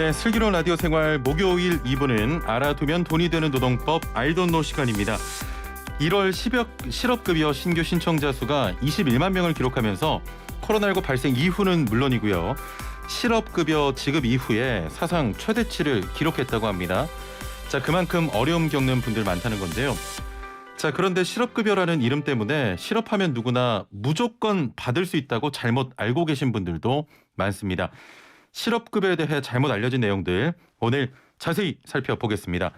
네, 슬기로운 라디오 생활 목요일 2부는 알아두면 돈이 되는 노동법 알돈노 시간입니다. 1월 실업급여 신규 신청자 수가 21만 명을 기록하면서 코로나19 발생 이후는 물론이고요. 실업급여 지급 이후에 사상 최대치를 기록했다고 합니다. 자, 그만큼 어려움 겪는 분들 많다는 건데요. 자, 그런데 실업급여라는 이름 때문에 실업하면 누구나 무조건 받을 수 있다고 잘못 알고 계신 분들도 많습니다. 실업급여에 대해 잘못 알려진 내용들 오늘 자세히 살펴보겠습니다.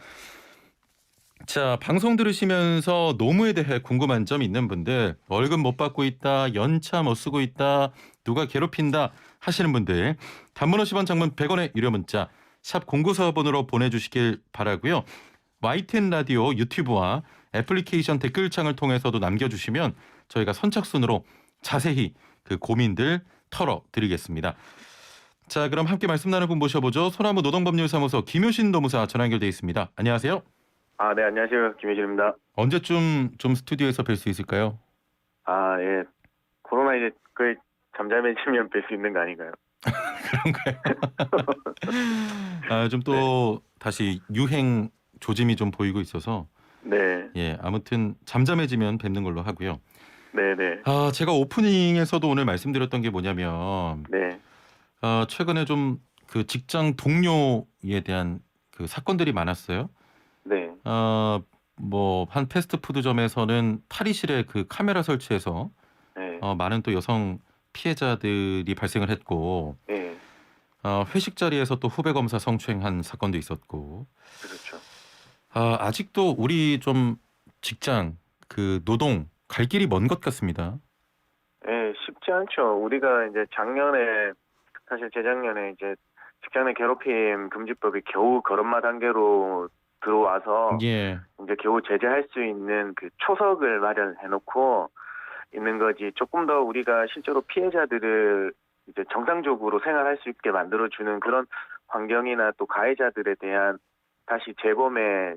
자, 방송 들으시면서 노무에 대해 궁금한 점 있는 분들, 월급 못 받고 있다, 연차 못 쓰고 있다, 누가 괴롭힌다 하시는 분들, 단문 50원, 장문 100원의 유료 문자 샵 0945번으로 보내주시길 바라고요. YTN 라디오 유튜브와 애플리케이션 댓글창을 통해서도 남겨주시면 저희가 선착순으로 자세히 그 고민들 털어드리겠습니다. 자, 그럼 함께 말씀 나눌 분 모셔보죠. 소나무 노동법률사무소 김효신 노무사 전화 연결돼 있습니다. 안녕하세요. 네, 안녕하세요. 김효진입니다. 언제쯤 좀 스튜디오에서 뵐 수 있을까요? 예. 코로나 이제 거의 잠잠해지면 뵐 수 있는 거 아닌가요? 그런가요? 좀 또 다시 유행 조짐이 좀 보이고 있어서 네. 예, 아무튼 잠잠해지면 뵙는 걸로 하고요. 네네. 제가 오프닝에서도 오늘 말씀드렸던 게 뭐냐면 네. 최근에 좀 그 직장 동료에 대한 그 사건들이 많았어요. 네. 뭐 한 패스트푸드점에서는 탈의실에 그 카메라 설치해서 네. 많은 또 여성 피해자들이 발생을 했고, 네. 회식 자리에서 또 후배 검사 성추행한 사건도 있었고, 그렇죠. 아직도 우리 좀 직장 그 노동 갈 길이 먼 것 같습니다. 네, 쉽지 않죠. 우리가 이제 작년에 사실 재작년에 이제 직장 내 괴롭힘 금지법이 겨우 걸음마 단계로 들어와서 예, 이제 겨우 제재할 수 있는 그 초석을 마련해놓고 있는 거지. 조금 더 우리가 실제로 피해자들을 이제 정상적으로 생활할 수 있게 만들어주는 그런 환경이나 또 가해자들에 대한 다시 재범의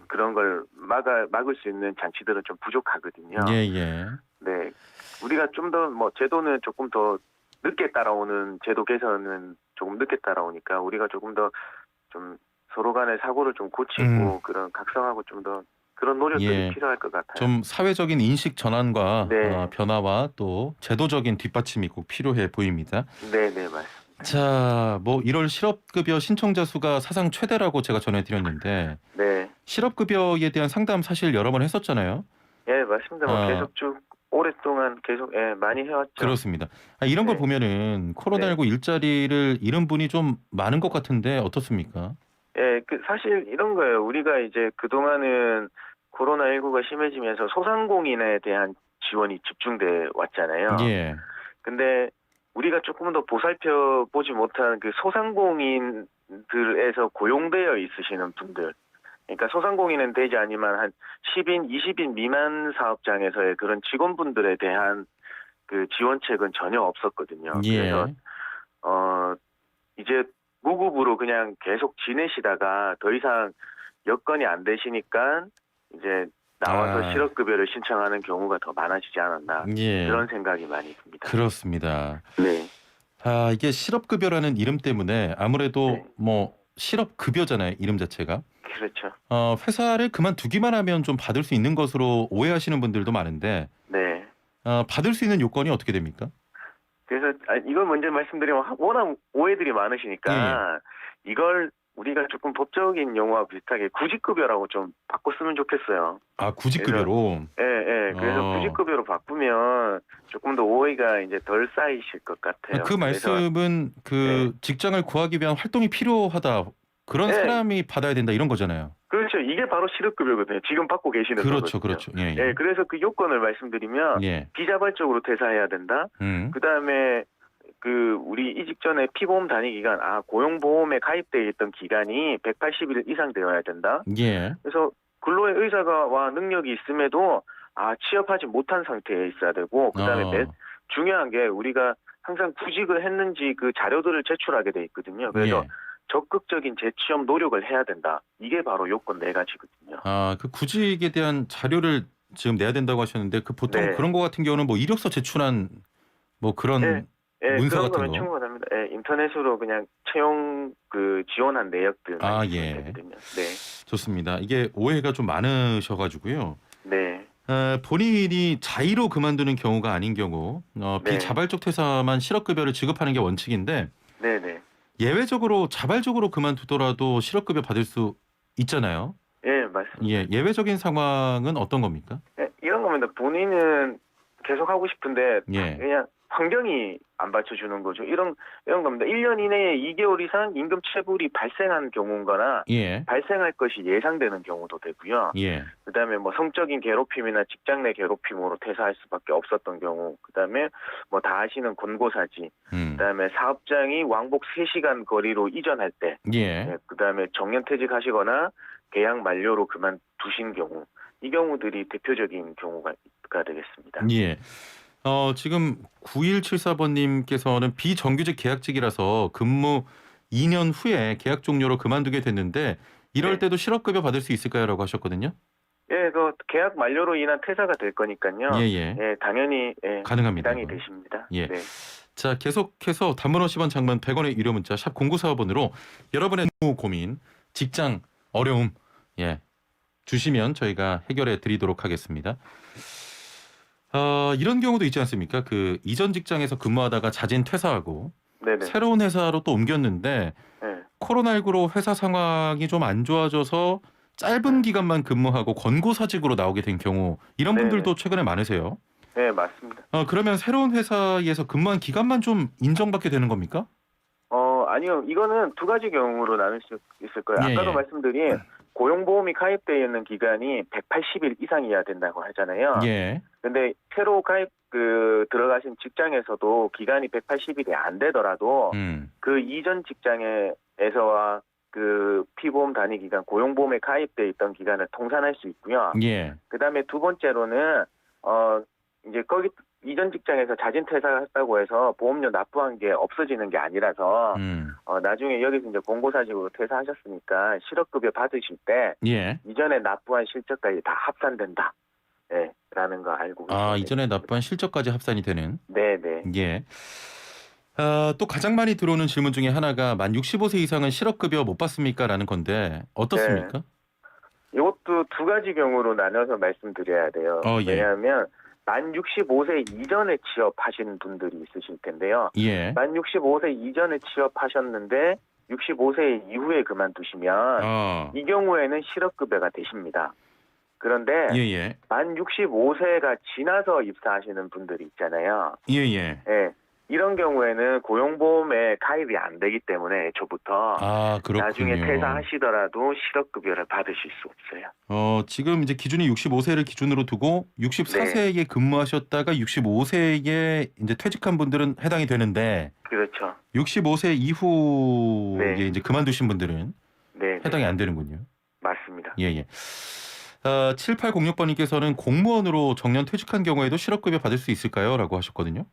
그런 걸 막을 수 있는 장치들은 좀 부족하거든요. 예, 예. 네, 우리가 좀 더 뭐 제도는 조금 더 늦게 따라오는 제도 개선은 조금 늦게 따라오니까 우리가 조금 더 좀 서로 간의 사고를 좀 고치고 그런 각성하고 좀 더 그런 노력들이 예. 필요할 것 같아요. 좀 사회적인 인식 전환과 네. 변화와 또 제도적인 뒷받침이 꼭 필요해 보입니다. 네, 맞습니다. 자, 뭐 1월 실업급여 신청자 수가 사상 최대라고 제가 전해드렸는데 네. 실업급여에 대한 상담 사실 여러 번 했었잖아요. 예, 맞습니다. 뭐 계속 쭉 오랫동안 계속 많이 해왔죠. 그렇습니다. 이런 걸 네. 보면은 코로나19 일자리를 잃은 분이 좀 많은 것 같은데 어떻습니까? 예, 사실 이런 거예요. 우리가 이제 그동안은 코로나19가 심해지면서 소상공인에 대한 지원이 집중돼 왔잖아요. 예. 근데 우리가 조금 더 보살펴 보지 못한 그 소상공인들에서 고용되어 있으시는 분들, 그러니까 소상공인은 되지 않지만 한 10인, 20인 미만 사업장에서의 그런 직원분들에 대한 그 지원책은 전혀 없었거든요. 예. 그래서 이제 무급으로 그냥 계속 지내시다가 더 이상 여건이 안 되시니까 이제 나와서 실업급여를 신청하는 경우가 더 많아지지 않았나 예. 그런 생각이 많이 듭니다. 그렇습니다. 네. 이게 실업급여라는 이름 때문에 아무래도 네. 뭐 실업급여잖아요, 이름 자체가. 그렇죠. 회사를 그만두기만 하면 좀 받을 수 있는 것으로 오해하시는 분들도 많은데 네. 받을 수 있는 요건이 어떻게 됩니까? 그래서 이걸 먼저 말씀드리면 워낙 오해들이 많으시니까 이걸 우리가 조금 법적인 용어와 비슷하게 구직급여라고 좀 바꿨으면 좋겠어요. 구직급여로. 그래서 구직급여로 바꾸면 조금 더 오해가 이제 덜 쌓이실 것 같아요. 그 말씀은 직장을 구하기 위한 활동이 필요하다. 그런 사람이 받아야 된다 이런 거잖아요. 그렇죠. 이게 바로 실업급여거든요. 지금 받고 계시는 그렇죠, 거거든요. 그렇죠. 예. 그래서 그 요건을 말씀드리면 비자발적으로 퇴사해야 된다. 그다음에 우리 이직 전에 피보험 단위 기간, 고용보험에 가입되어 있던 기간이 180일 이상 되어야 된다. 예. 그래서 근로의 의사와 능력이 있음에도 취업하지 못한 상태에 있어야 되고, 그다음에 중요한 게 우리가 항상 구직을 했는지 그 자료들을 제출하게 돼 있거든요. 그래서 적극적인 재취업 노력을 해야 된다. 이게 바로 요건 4가지거든요. 그 구직에 대한 자료를 지금 내야 된다고 하셨는데 보통 그런 거 같은 경우는 뭐 이력서 제출한 뭐 그런 예, 문서 그런 같은 거면 거. 충분합니다. 예, 인터넷으로 그냥 채용 지원한 내역들만 아, 있으면 예. 되거든요. 네, 좋습니다. 이게 오해가 좀 많으셔가지고요. 네, 본인이 자의로 그만두는 경우가 아닌 경우 네, 비자발적 퇴사만 실업급여를 지급하는 게 원칙인데 네, 네. 예외적으로 자발적으로 그만두더라도 실업급여 받을 수 있잖아요. 예, 맞습니다. 예, 예외적인 상황은 어떤 겁니까? 예, 이런 겁니다. 본인은 계속 하고 싶은데 예, 그냥 환경이 안 받쳐주는 거죠. 이런 겁니다. 1년 이내에 2개월 이상 임금 체불이 발생한 경우거나 예, 발생할 것이 예상되는 경우도 되고요. 예, 그다음에 뭐 성적인 괴롭힘이나 직장 내 괴롭힘으로 퇴사할 수밖에 없었던 경우, 그다음에 뭐 다 아시는 권고사지, 그다음에 사업장이 왕복 3시간 거리로 이전할 때, 예, 예, 그다음에 정년퇴직하시거나 계약 만료로 그만두신 경우, 이 경우들이 대표적인 경우가 되겠습니다. 예. 지금 9174번님께서는 비정규직 계약직이라서 근무 2년 후에 계약 종료로 그만두게 됐는데 이럴 네. 때도 실업급여 받을 수 있을까요?라고 하셨거든요. 예, 그 계약 만료로 인한 퇴사가 될 예, 거니까요. 예. 예, 당연히 예, 가능합니다. 해당이 이건. 되십니다. 예. 네. 자, 계속해서 단문 50원 장문 100원의 유료 문자 샵 0945번으로 여러분의 고민, 직장 어려움 예. 주시면 저희가 해결해 드리도록 하겠습니다. 이런 경우도 있지 않습니까? 그 이전 직장에서 근무하다가 자진 퇴사하고 네네. 새로운 회사로 또 옮겼는데 네. 코로나19로 회사 상황이 좀 안 좋아져서 짧은 기간만 근무하고 권고사직으로 나오게 된 경우 이런 네네. 분들도 최근에 많으세요. 네, 맞습니다. 그러면 새로운 회사에서 근무한 기간만 좀 인정받게 되는 겁니까? 아니요. 이거는 두 가지 경우로 나눌 수 있을 거예요. 예, 아까도 예. 말씀드린 고용보험이 가입되어 있는 기간이 180일 이상이어야 된다고 하잖아요. 예. 근데 새로 들어가신 직장에서도 기간이 180일이 안 되더라도 그 이전 직장에서와 그 피보험 단위 기간, 고용보험에 가입돼 있던 기간을 통산할 수 있고요. 예. 그다음에 두 번째로는 이제 거기 이전 직장에서 자진 퇴사했다고 해서 보험료 납부한 게 없어지는 게 아니라서 나중에 여기서 이제 공고사직으로 퇴사하셨으니까 실업급여 받으실 때 예. 이전에 납부한 실적까지 다 합산된다. 네, 라는 거 알고 계세요. 이전에 납부한 실적까지 합산이 되는. 네, 네. 예. 또 가장 많이 들어오는 질문 중에 하나가 만 65세 이상은 실업급여 못 받습니까?라는 건데 어떻습니까? 이것도 두 가지 경우로 나눠서 말씀드려야 돼요. 예. 왜냐하면 만 65세 이전에 취업하신 분들이 있으실 텐데요. 예. 만 65세 이전에 취업하셨는데 65세 이후에 그만두시면 이 경우에는 실업급여가 되십니다. 그런데 예. 만 65세가 지나서 입사하시는 분들이 있잖아요. 예. 예. 이런 경우에는 고용보험에 가입이 안 되기 때문에 애초부터 그렇군요. 나중에 퇴사하시더라도 실업급여를 받으실 수 없어요. 지금 이제 기준이 65세를 기준으로 두고 64세에 근무하셨다가 65세에 이제 퇴직한 분들은 해당이 되는,데 그렇죠. 65세 이후에 이제 그만두신 분들은 해당이 안 되는군요. 맞습니다. 예. 7806번님께서는 공무원으로 정년 퇴직한 경우에도 실업급여 받을 수 있을까요?라고 하셨거든요.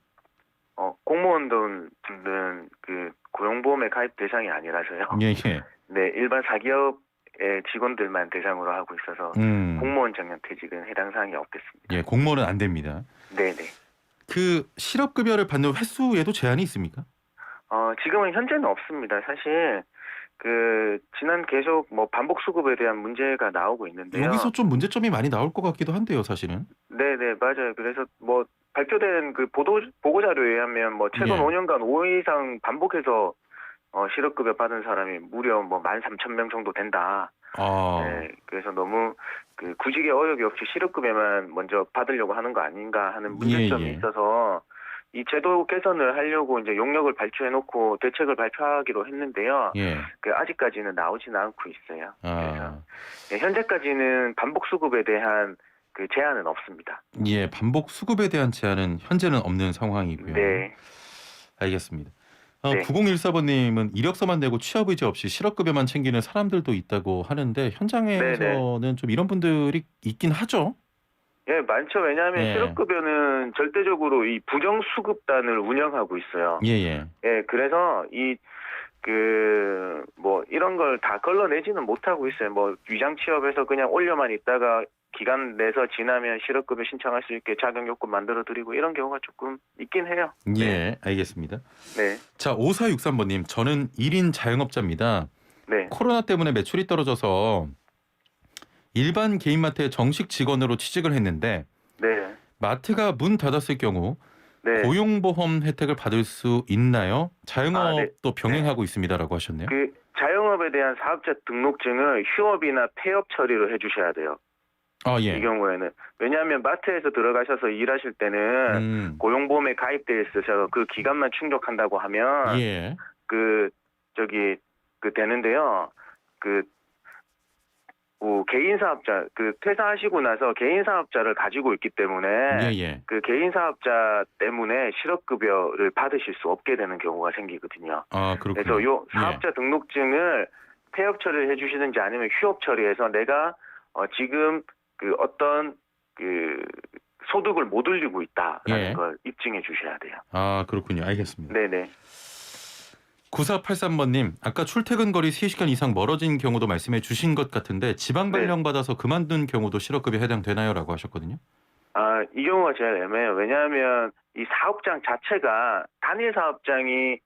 공무원들은 그 고용보험에 가입 대상이 아니라서요. 예. 네, 일반 사기업의 직원들만 대상으로 하고 있어서 공무원 정년 퇴직은 해당 사항이 없겠습니다. 예, 공무원은 안 됩니다. 네네. 그 실업급여를 받는 횟수에도 제한이 있습니까? 지금은 현재는 없습니다. 사실 지난 계속 뭐 반복 수급에 대한 문제가 나오고 있는데요. 여기서 좀 문제점이 많이 나올 것 같기도 한데요, 사실은. 네네, 맞아요. 그래서 뭐 발표된 그 보고 자료에 의하면 뭐 최근 5년간 5회 이상 반복해서 실업급여 받은 사람이 무려 뭐 13,000명 정도 된다. 네, 그래서 너무 그 구직에 어려움이 없이 실업급여만 먼저 받으려고 하는 거 아닌가 하는 문제점이 있어서 이 제도 개선을 하려고 이제 용역을 발주해놓고 대책을 발표하기로 했는데요. 아직까지는 나오지는 않고 있어요. 그래서 현재까지는 반복 수급에 대한 그 제한은 없습니다. 예, 반복 수급에 대한 제한은 현재는 없는 상황이고요. 네. 알겠습니다. 9014번님은 이력서만 내고 취업 의지 없이 실업급여만 챙기는 사람들도 있다고 하는데 현장에서는 좀 이런 분들이 있긴 하죠. 예, 많죠. 왜냐하면 실업급여는 절대적으로 이 부정수급단을 운영하고 있어요. 예, 그래서 뭐 이런 걸 다 걸러내지는 못하고 있어요. 뭐 위장 취업해서 그냥 올려만 있다가 기간 내서 지나면 실업급여 신청할 수 있게 자격 요건 만들어드리고 이런 경우가 조금 있긴 해요. 예, 알겠습니다. 네. 자, 5463번님, 저는 1인 자영업자입니다. 네. 코로나 때문에 매출이 떨어져서 일반 개인마트에 정식 직원으로 취직을 했는데 네. 마트가 문 닫았을 경우 네. 고용보험 혜택을 받을 수 있나요? 자영업도 네. 병행하고 있습니다라고 하셨네요. 그 자영업에 대한 사업자 등록증을 휴업이나 폐업 처리로 해주셔야 돼요. 아, 예. 이 경우에는 왜냐하면 마트에서 들어가셔서 일하실 때는 고용보험에 가입돼 있으셔서 그 기간만 충족한다고 하면 예. 그 되는데요. 개인 사업자 퇴사하시고 나서 개인 사업자를 가지고 있기 때문에 예. 그 개인 사업자 때문에 실업급여를 받으실 수 없게 되는 경우가 생기거든요. 아, 그렇군요. 그래서 요 사업자 등록증을 폐업 처리를 해주시든지 아니면 휴업 처리해서 내가 지금 어떤 소득을 못 올리고 있다라는 걸 입증해 주셔야 돼요. 아, 그렇군요. 알겠습니다. 네네. 9483번님, 아까 출퇴근 거리 3시간 이상 멀어진 경우도 말씀해 주신 것 같은데 지방 발령받아서 그만둔 경우도 실업급여 해당되나요? 라고 하셨거든요. 아, 이 경우가 제일 애매해요. 왜냐하면 이 사업장 자체가 단일 사업장이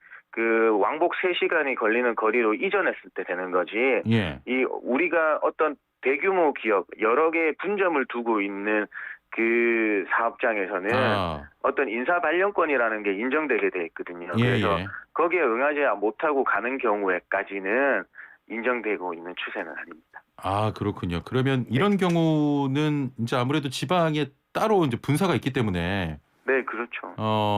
왕복 3시간이 걸리는 거리로 이전했을 때 되는 거지. 예. 우리가 어떤 대규모 기업 여러 개의 분점을 두고 있는 그 사업장에서는 어떤 인사 발령권이라는 게 인정되게 돼 있거든요. 그래서 거기에 응하지 못하고 가는 경우에까지는 인정되고 있는 추세는 아닙니다. 아, 그렇군요. 그러면 이런 경우는 이제 아무래도 지방에 따로 이제 분사가 있기 때문에 네, 그렇죠.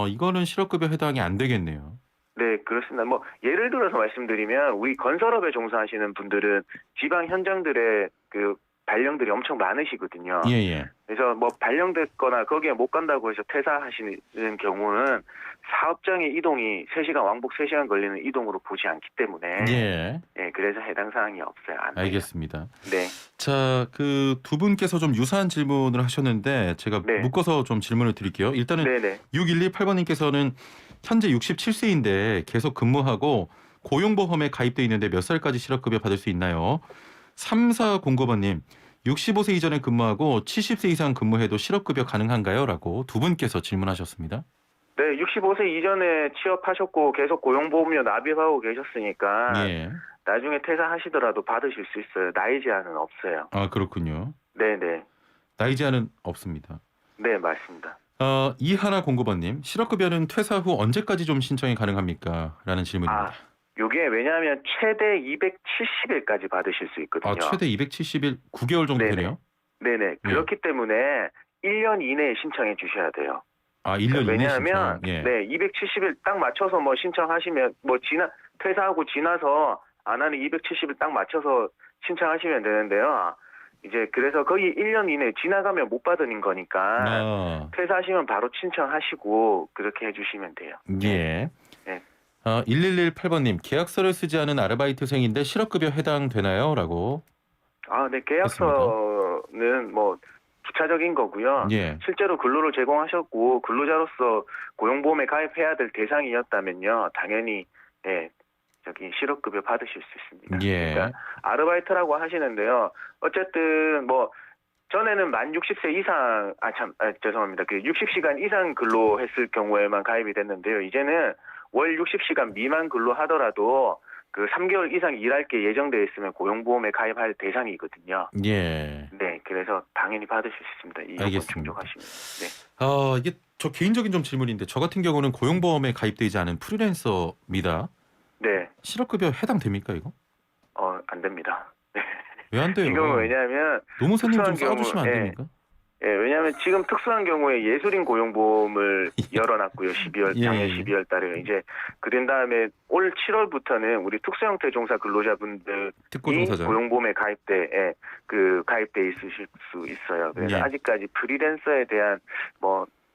이거는 실업급여 해당이 안 되겠네요. 네, 그렇습니다. 뭐 예를 들어서 말씀드리면 우리 건설업에 종사하시는 분들은 지방 현장들의 발령들이 엄청 많으시거든요. 예. 그래서 뭐 발령됐거나 거기에 못 간다고 해서 퇴사하시는 경우는 사업장의 이동이 3시간 왕복 3시간 걸리는 이동으로 보지 않기 때문에 예, 그래서 해당 사항이 없어요. 안 돼요. 알겠습니다. 네. 자, 두 분께서 좀 유사한 질문을 하셨는데 제가 묶어서 좀 질문을 드릴게요. 일단은 6118번님께서는 현재 67세인데 계속 근무하고 고용보험에 가입돼 있는데 몇 살까지 실업급여 받을 수 있나요? 3409번님, 65세 이전에 근무하고 70세 이상 근무해도 실업급여 가능한가요? 라고 두 분께서 질문하셨습니다. 네, 65세 이전에 취업하셨고 계속 고용보험료 납입하고 계셨으니까 나중에 퇴사하시더라도 받으실 수 있어요. 나이 제한은 없어요. 아, 그렇군요. 네네. 나이 제한은 없습니다. 네, 맞습니다. 이하나공구번님, 실업급여는 퇴사 후 언제까지 좀 신청이 가능합니까? 라는 질문입니다. 요게 왜냐하면 최대 270일까지 받으실 수 있거든요. 최대 270일, 9개월 정도 되네요? 네네. 그렇기 때문에 1년 이내에 신청해 주셔야 돼요. 1년 이내 왜냐하면 신청. 270일 딱 맞춰서 뭐 신청하시면 퇴사하고 지나서 안 하는 270일 딱 맞춰서 신청하시면 되는데요. 이제 그래서 거의 1년 이내 지나가면 못 받는 거니까 퇴사하시면 바로 신청하시고 그렇게 해주시면 돼요. 예. 1118번님, 계약서를 쓰지 않은 아르바이트생인데 실업급여 해당되나요? 라고. 네, 계약서는 뭐 부차적인 거고요. 실제로 근로를 제공하셨고 근로자로서 고용보험에 가입해야 될 대상이었다면요, 당연히 실업급여 받으실 수 있습니다. 그러니까 아르바이트라고 하시는데요. 어쨌든 뭐 전에는 만 60세 이상 죄송합니다. 60시간 이상 근로했을 경우에만 가입이 됐는데요. 이제는 월 60시간 미만 근로하더라도 3개월 이상 일할 게 예정되어 있으면 고용보험에 가입할 대상이거든요. 네, 그래서 당연히 받으실 수 있습니다. 이 요건 충족하시면. 네. 이게 저 개인적인 좀 질문인데 저 같은 경우는 고용보험에 가입되지 않은 프리랜서입니다. 네. 실업급여 해당됩니까 이거? 안 됩니다. 왜 안 돼요? 이건 왜냐하면 노무사님 좀 써주시면 안 됩니까? 왜냐하면 지금 특수한 경우에 예술인 고용보험을 열어놨고요. 작년 12월 달에 이제 그런 다음에 올 7월부터는 우리 특수형태 종사 근로자분들이 고용보험에 가입돼 있으실 수 있어요. 그래서 아직까지 프리랜서에 대한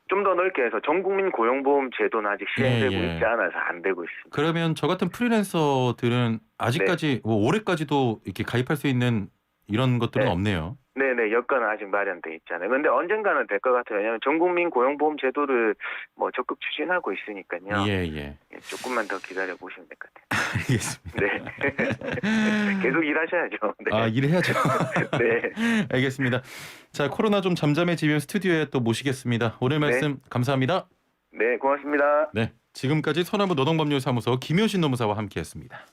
좀 더 넓게 해서 전 국민 고용보험 제도는 아직 시행되고 있지 않아서 안 되고 있습니다. 그러면 저 같은 프리랜서들은 아직까지 올해까지도 이렇게 가입할 수 있는 이런 것들은 없네요. 네네, 여건은 아직 마련돼 있잖아요. 근데 언젠가는 될 것 같아요. 왜냐하면 전국민 고용보험 제도를 적극 추진하고 있으니까요. 조금만 더 기다려 보시면 될 것 같아요. 알겠습니다. 네. 계속 일하셔야죠. 네. 아, 일해야죠. 네. 알겠습니다. 자, 코로나 좀 잠잠해지면 스튜디오에 또 모시겠습니다. 오늘 말씀 감사합니다. 네, 고맙습니다. 네, 지금까지 서남부 노동법률사무소 김효신 노무사와 함께했습니다.